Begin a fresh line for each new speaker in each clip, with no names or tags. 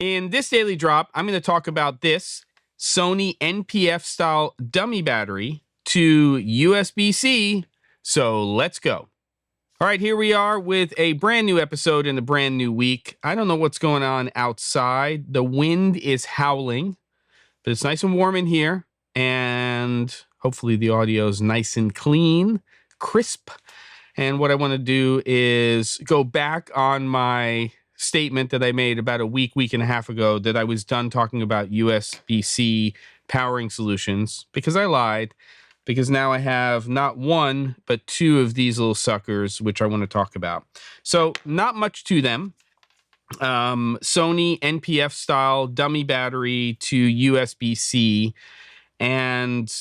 In this daily drop, I'm going to talk about this Sony NP-F style dummy battery to USB-C. So let's go. All right, here we are with a brand new episode in a brand new week. I don't know what's going on outside. The wind is howling, but it's nice and warm in here. And hopefully the audio is nice and clean, crisp. And what I want to do is go back on my statement that I made about a week and a half ago that I was done talking about USB-C powering solutions, because I lied, because now I have not one, but two of these little suckers, which I want to talk about. So not much to them. Sony NP-F style dummy battery to USB-C. And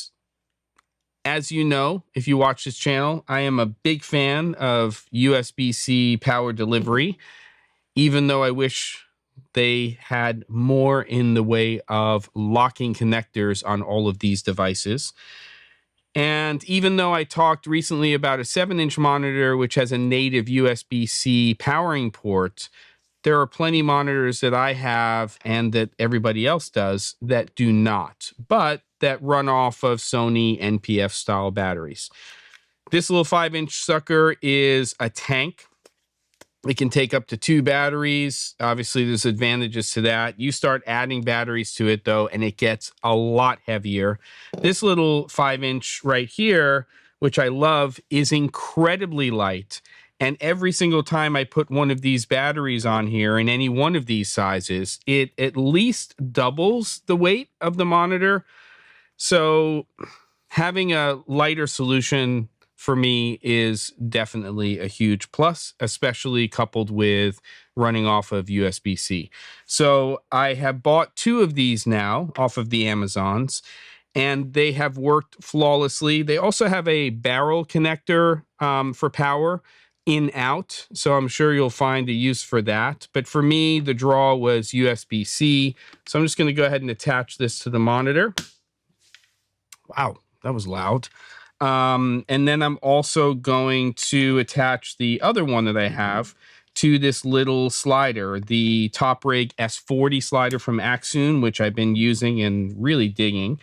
as you know, if you watch this channel, I am a big fan of USB-C power delivery, even though I wish they had more in the way of locking connectors on all of these devices. And even though I talked recently about a 7-inch monitor, which has a native USB-C powering port, there are plenty of monitors that I have and that everybody else does that do not, but that run off of Sony NP-F style batteries. This little 5-inch sucker is a tank. It can take up to 2 batteries. Obviously, there's advantages to that. You start adding batteries to it, though, and it gets a lot heavier. This little 5-inch right here, which I love, is incredibly light. And every single time I put one of these batteries on here in any one of these sizes, it at least doubles the weight of the monitor. So having a lighter solution for me is definitely a huge plus, especially coupled with running off of USB-C. So I have bought 2 of these now off of the Amazons, and they have worked flawlessly. They also have a barrel connector for power in-out, so I'm sure you'll find a use for that. But for me, the draw was USB-C. So I'm just going to go ahead and attach this to the monitor. Wow, that was loud. And then I'm also going to attach the other one that I have to this little slider, the Top Rig S40 slider from Axoon, which I've been using and really digging.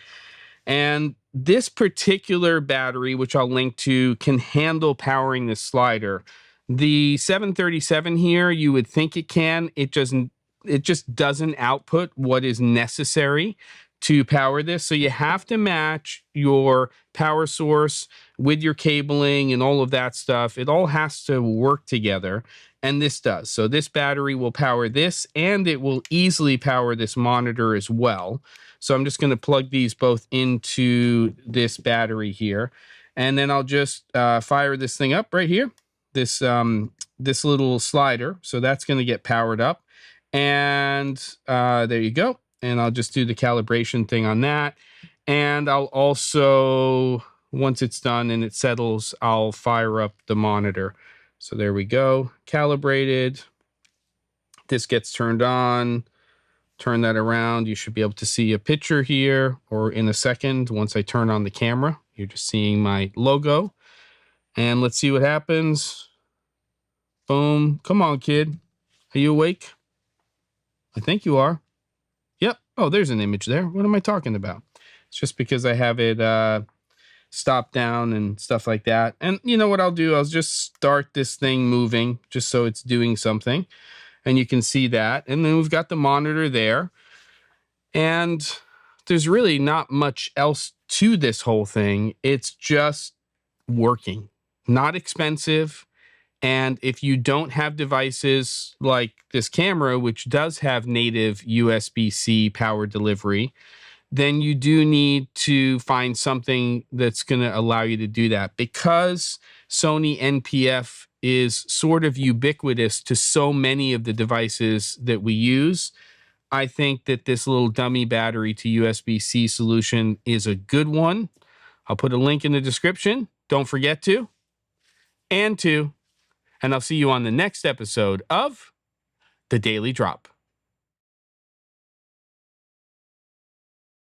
And this particular battery, which I'll link to, can handle powering this slider. The 737 here, you would think it can. It just doesn't output what is necessary to power this. So you have to match your power source with your cabling and all of that stuff. It all has to work together, and this does. So this battery will power this, and it will easily power this monitor as well. So I'm just going to plug these both into this battery here, and then I'll just fire this thing up right here, this little slider. So that's going to get powered up, and there you go. And I'll just do the calibration thing on that. And I'll also, once it's done and it settles, I'll fire up the monitor. So there we go, calibrated. This gets turned on. Turn that around. You should be able to see a picture here, or in a second, once I turn on the camera. You're just seeing my logo. And let's see what happens. Boom. Come on, kid. Are you awake? I think you are. Yep. Oh, there's an image there. What am I talking about? It's just because I have it stopped down and stuff like that. And you know what I'll do? I'll just start this thing moving just so it's doing something. And you can see that. And then we've got the monitor there. And there's really not much else to this whole thing. It's just working. Not expensive. And if you don't have devices like this camera, which does have native USB-C power delivery, then you do need to find something that's going to allow you to do that. Because Sony NP-F is sort of ubiquitous to so many of the devices that we use, I think that this little dummy battery to USB-C solution is a good one. I'll put a link in the description. Don't forget to. And I'll see you on the next episode of The Daily Drop.